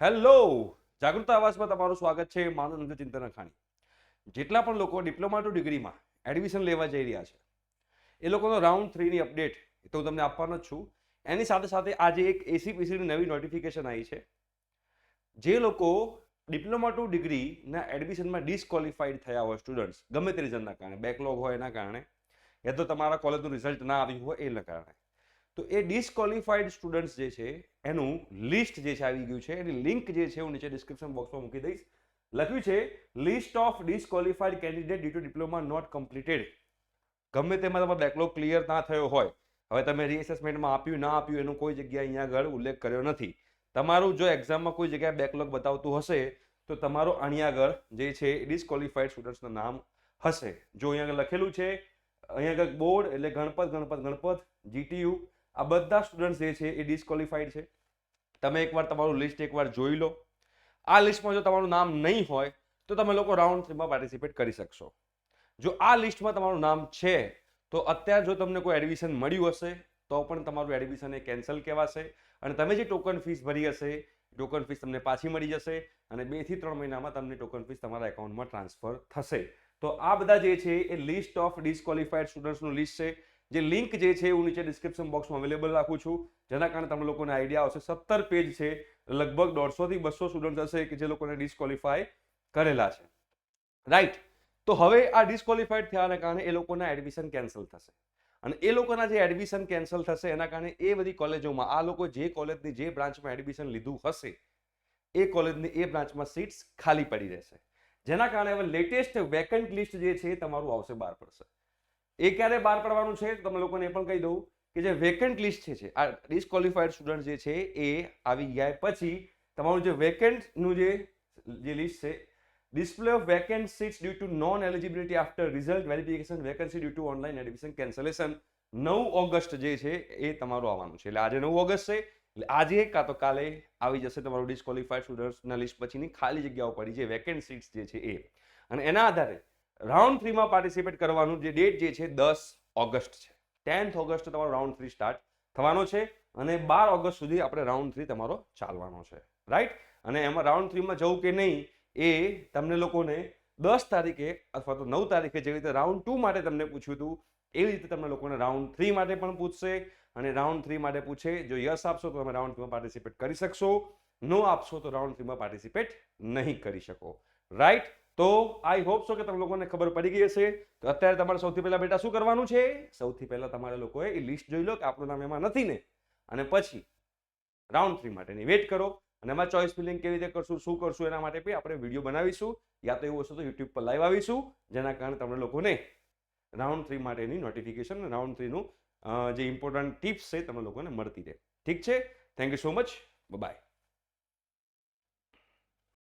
Hello, જાગૃત આવાસમાં તમારું સ્વાગત છે. મારું નામ ચિંતન અખાણી. જેટલા પણ લોકો ડિપ્લોમા ટુ ડિગ્રીમાં એડમિશન લેવા જઈ રહ્યા છે એ લોકોનો રાઉન્ડ 3ની અપડેટ તો હું તમને આપવાનો જ છું. એની સાથે સાથે આજે એક એસીપીસીની નવી નોટિફિકેશન આવી છે. જે લોકો ડિપ્લોમા ટુ ડિગ્રીના એડમિશનમાં ડિસ્કોલિફાઈડ થયા હોય સ્ટુડન્ટ્સ, ગમે તે રીઝનના કારણે, બેકલોગ હોય એના કારણે, યા તો તમારા કોલેજનું રિઝલ્ટ ના આવ્યું હોય એના કારણે, તો એ ડિસ્કોલિફાઈડ સ્ટુડન્ટ્સ જે છે એનું લિસ્ટ જે છે આવી ગયું છે. એની લિંક જે છે હું નીચે ડિસ્ક્રિપ્શન બોક્સમાં મૂકી દઈશ. લખ્યું છે list of disqualified candidate due to diploma not completed. ગમે તેમાં તમારો બેકલોગ ક્લિયર ના થયો હોય, હવે તમે રીએસેસમેન્ટમાં આપ્યું ના આપ્યું એનો કોઈ જગ્યાએ અહીંયા આગળ ઉલ્લેખ કર્યો નથી. તમારું જો એક્ઝામમાં કોઈ જગ્યાએ બેકલોગ બતાવતું હશે તો તમારો અહીંયા આગળ જે છે ડિસ્કોલિફાઈડ સ્ટુડન્ટ્સનું નામ હશે. જો અહીંયા આગળ લખેલું છે, અહીંયા આગળ બોર્ડ એટલે ગણપત જીટીયુ, આ બધા સ્ટુડન્ટ્સ જે છે એ ડિસ્કોલિફાઈડ છે. તમે એકવાર તમારું લિસ્ટ એકવાર જોઈ લો. આ લિસ્ટમાં જો તમારું નામ નહીં હોય તો તમે લોકો રાઉન્ડ 3માં પાર્ટિસિપેટ કરી શકશો. જો આ લિસ્ટમાં તમારું નામ છે તો અત્યારે જો તમને કોઈ એડમિશન મળ્યું હશે તો પણ તમારું એડમિશન એ કેન્સલ કહેવાશે અને તમે જે ટોકન ફીસ ભરી હશે ટોકન ફીસ તમને પાછી મળી જશે અને 2 થી 3 મહિનામાં તમને ટોકન ફીસ તમારા એકાઉન્ટમાં ટ્રાન્સફર થશે. તો આ બધા જે છે એ લિસ્ટ ઓફ ડિસ્કોલિફાઈડ સ્ટુડન્ટ્સનું લિસ્ટ છે. જે લિંક જે છે હું નીચે ડિસ્ક્રિપ્શન બોક્સમાં અવેલેબલ રાખું છું, જેના કારણે તમને લોકોને આઈડિયા આવશે. 17 પેજ છે, લગભગ 150 થી 200 સ્ટુડન્ટ હશે કે જે લોકોને ડિસ્કોલિફાય કરેલા છે. રાઈટ. તો હવે આ ડિસ્કોલિફાઈડ થયાના કારણે એ લોકોના એડમિશન કેન્સલ થશે અને એ લોકોના જે એડમિશન કેન્સલ થશે એના કારણે એ બધી કોલેજોમાં આ લોકો જે કોલેજની જે બ્રાન્ચમાં એડમિશન લીધું હશે એ કોલેજની એ બ્રાન્ચમાં સીટ્સ ખાલી પડી રહેશે. જેના કારણે હવે લેટેસ્ટ વેકન્ટ લિસ્ટ જે છે તમારું આવશે બહાર પડશે. એ ક્યારે બહાર પડવાનું છે તમે લોકોને એ પણ કહી દઉં કે જે વેકન્ટ લિસ્ટ છે આ ડિસ્કોલિફાઈડ સ્ટુડન્ટ જે છે એ આવી ગયા પછી તમારું જે વેકન્ટનું જે લિસ્ટ છે, display of vacant seats due to non eligibility after result verification vacancy due to online admission cancellation 9 August જે છે એ તમારું આવવાનું છે. એટલે આજે 9 ઓગસ્ટ છે, એટલે આજે કાં તો કાલે આવી જશે તમારું ડિસ્કોલિફાઈડ સ્ટુડન્ટ્સના લિસ્ટ પછીની ખાલી જગ્યાઓ પડી છે વેકેન્ટ સીટ્સ જે છે એ. અને એના આધારે રાઉન્ડ 3માં પાર્ટિસિપેટ કરવાનું જે ડેટ જે છે 10 ઓગસ્ટ છે. 10th ઓગસ્ટ તમારો રાઉન્ડ 3 સ્ટાર્ટ થવાનો છે અને 12 ઓગસ્ટ સુધી આપણે રાઉન્ડ 3 તમારો ચાલવાનો છે. રાઈટ. અને એમાં રાઉન્ડ 3માં જવું કે નહીં એ તમને લોકોને 10 તારીખે અથવા તો 9 તારીખે જેવી રીતે રાઉન્ડ 2 માટે તમને પૂછ્યું હતું એવી રીતે તમને લોકોને રાઉન્ડ 3 માટે પણ પૂછશે અને રાઉન્ડ 3 માટે પૂછે જો યસ આપશો તો તમે રાઉન્ડ 2માં પાર્ટિસિપેટ કરી શકશો, નો આપશો તો રાઉન્ડ 3માં પાર્ટિસિપેટ નહીં કરી શકો. રાઈટ. તો આઈ હોપ સો કે તમને લોકોને ખબર પડી ગઈ હશે. તો અત્યારે તમારે સૌથી પહેલા બેટા શું કરવાનું છે? સૌથી પહેલા તમારે લોકોએ એ લિસ્ટ જોઈ લો કે આપણું નામ એમાં નથી ને, અને પછી રાઉન્ડ 3 માટેની વેટ કરો અને એમાં ચોઇસ ફિલિંગ કેવી રીતે કરશું, શું કરશું એના માટે બી આપણે વિડીયો બનાવીશું, યા તો એવું હશે તો યુટ્યુબ પર લાઈવ આવીશું, જેના કારણે તમને લોકોને રાઉન્ડ 3 માટેની નોટિફિકેશન, રાઉન્ડ 3નું જે ઇમ્પોર્ટન્ટ ટિપ્સ છે તમને લોકોને મળતી રહે. ઠીક છે. Thank you so much. By.